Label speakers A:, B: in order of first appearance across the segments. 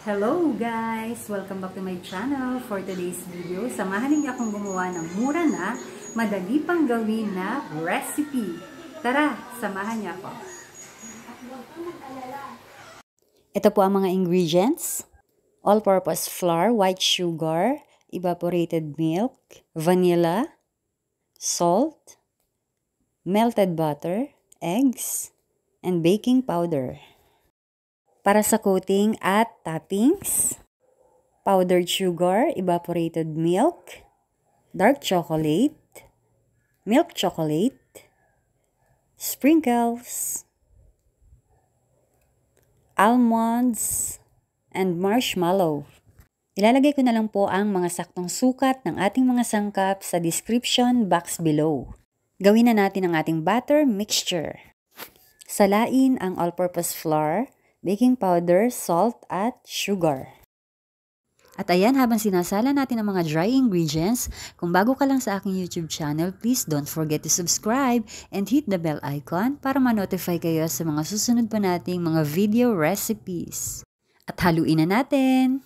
A: Hello guys! Welcome back to my channel. For today's video, samahan niyo akong gumawa ng mura na, madali pang gawin na recipe. Tara, samahan niyo ako. Ito po ang mga ingredients. All-purpose flour, white sugar, evaporated milk, vanilla, salt, melted butter, eggs, and baking powder. Para sa coating at toppings, powdered sugar, evaporated milk, dark chocolate, milk chocolate, sprinkles, almonds, and marshmallow. Ilalagay ko na lang po ang mga saktong sukat ng ating mga sangkap sa description box below. Gawin na natin ang ating batter mixture. Salain ang all-purpose flour, baking powder, salt, at sugar. At ayan, habang sinasala natin ang mga dry ingredients, kung bago ka lang sa aking YouTube channel, please don't forget to subscribe and hit the bell icon para ma-notify kayo sa mga susunod pa nating mga video recipes. At haluin na natin.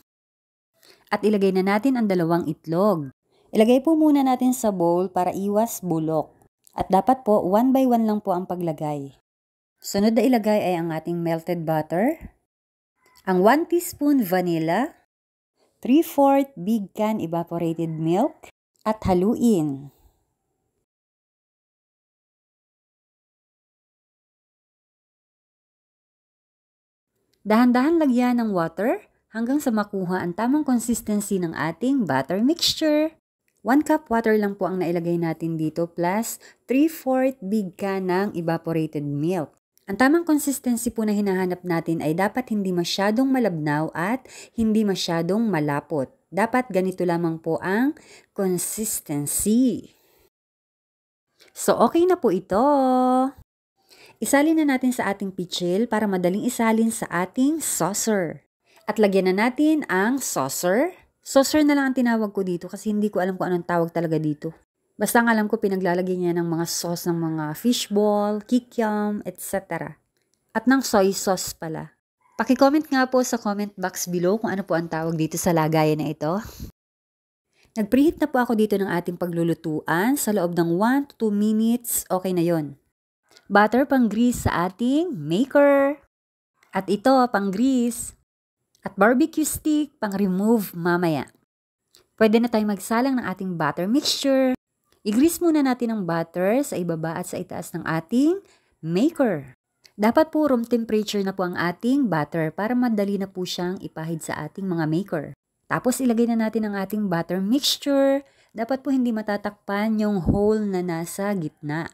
A: At ilagay na natin ang 2 itlog. Ilagay po muna natin sa bowl para iwas bulok. At dapat po 1 by 1 lang po ang paglagay. Sunod na ilagay ay ang ating melted butter, ang 1 teaspoon vanilla, 3/4 big can evaporated milk, at haluin. Dahan-dahan lagyan ng water hanggang sa makuha ang tamang consistency ng ating batter mixture. 1 cup water lang po ang nailagay natin dito plus 3/4 big can ng evaporated milk. Ang tamang consistency po na hinahanap natin ay dapat hindi masyadong malabnaw at hindi masyadong malapot. Dapat ganito lamang po ang consistency. So, okay na po ito. Isalin na natin sa ating pichil para madaling isalin sa ating saucer. At lagyan na natin ang saucer. Saucer na lang ang tinawag ko dito kasi hindi ko alam kung anong tawag talaga dito. Basta ang alam ko pinaglalagay niya ng mga sauce ng mga fishball, kikiam, etc. At ng soy sauce pala. Paki-comment nga po sa comment box below kung ano po ang tawag dito sa lagayan na ito. Nag-preheat na po ako dito ng ating paglulutuan sa loob ng 1 to 2 minutes. Okay na yon. Butter pang grease sa ating maker. At ito pang grease. At barbecue stick pang remove mamaya. Pwede na tayong magsalang ng ating batter mixture. I-grease muna natin ang butter sa ibaba at sa itaas ng ating maker. Dapat po room temperature na po ang ating butter para madali na po siyang ipahid sa ating mga maker. Tapos ilagay na natin ang ating butter mixture. Dapat po hindi matatakpan yung hole na nasa gitna.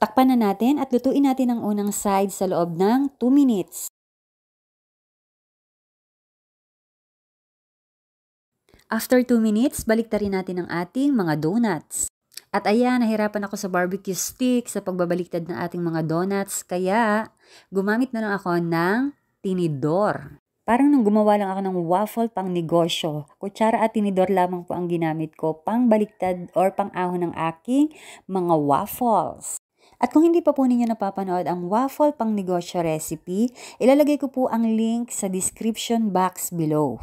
A: Takpan na natin at lutuin natin ang unang side sa loob ng 2 minutes. After 2 minutes, baliktarin natin ang ating mga donuts. At ayan, nahirapan ako sa barbecue stick sa pagbabaliktad ng ating mga donuts. Kaya, gumamit na lang ako ng tinidor. Parang nung gumawa lang ako ng waffle pang negosyo. Kutsara at tinidor lamang po ang ginamit ko pang baliktad or pang ahon ng aking mga waffles. At kung hindi pa po ninyo napapanood ang waffle pang negosyo recipe, ilalagay ko po ang link sa description box below.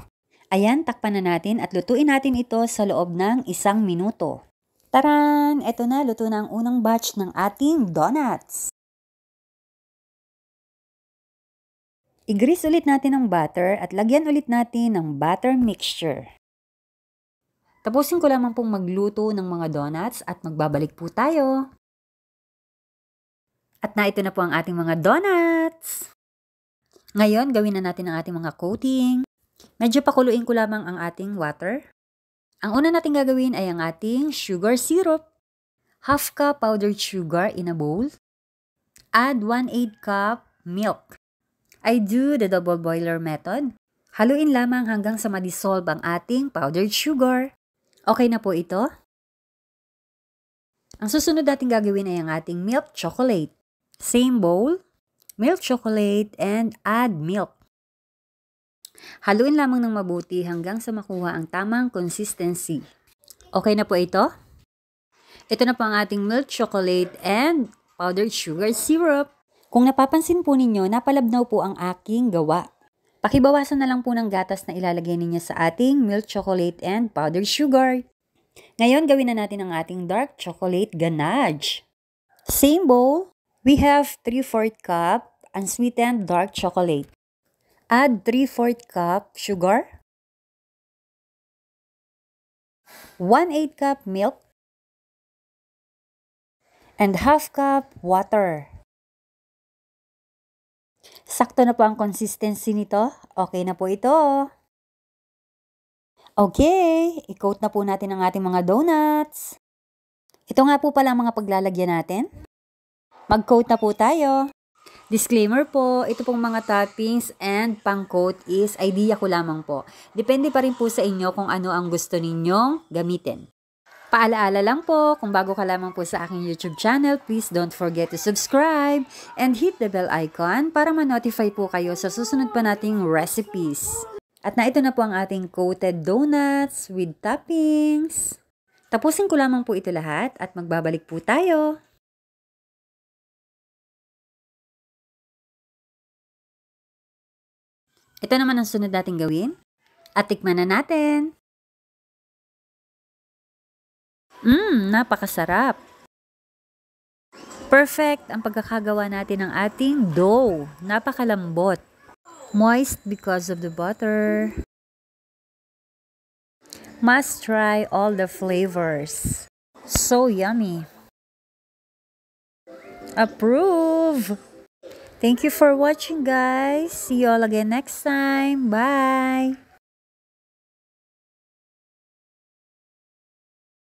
A: Ayan, takpan na natin at lutuin natin ito sa loob ng 1 minuto. Taran! Ito na, luto na ang unang batch ng ating donuts. I-grease ulit natin ang butter at lagyan ulit natin ng butter mixture. Tapusin ko lamang pong magluto ng mga donuts at magbabalik po tayo. At ito na po ang ating mga donuts. Ngayon, gawin na natin ang ating mga coating. Medyo pakuluin ko lamang ang ating water. Ang una natin gagawin ay ang ating sugar syrup. 1/2 cup powdered sugar in a bowl. Add 1/8 cup milk. I do the double boiler method. Haluin lamang hanggang sa ma-dissolve ang ating powdered sugar. Okay na po ito. Ang susunod natin gagawin ay ang ating milk chocolate. Same bowl, milk chocolate, and add milk. Haluin lamang ng mabuti hanggang sa makuha ang tamang consistency. Okay na po ito? Ito na po ang ating milk chocolate and powdered sugar syrup. Kung napapansin po ninyo, napalabnaw po ang aking gawa. Pakibawasan na lang po ng gatas na ilalagay ninyo sa ating milk chocolate and powdered sugar. Ngayon, gawin na natin ang ating dark chocolate ganache. Same bowl, we have 3/4 cup unsweetened dark chocolate. Add 3/4 cup sugar, 1/8 cup milk, and 1/2 cup water. Sakto na po ang consistency nito. Okay na po ito. Okay, i-coat na po natin ang ating mga donuts. Ito nga po pala ang mga paglalagyan natin. Mag-coat na po tayo. Disclaimer po, ito pong mga toppings and pang-coat is idea ko lamang po. Depende pa rin po sa inyo kung ano ang gusto ninyong gamitin. Paalaala lang po, kung bago ka lamang po sa aking YouTube channel, please don't forget to subscribe and hit the bell icon para ma-notify po kayo sa susunod pa nating recipes. At na ito na po ang ating coated donuts with toppings. Tapusin ko lamang po ito lahat at magbabalik po tayo. Ito naman ang sunod nating gawin. At tikman na natin. Napakasarap. Perfect ang pagkakagawa natin ng ating dough. Napakalambot. Moist because of the butter. Must try all the flavors. So yummy. Approve! Thank you for watching, guys. See you all again next time. Bye!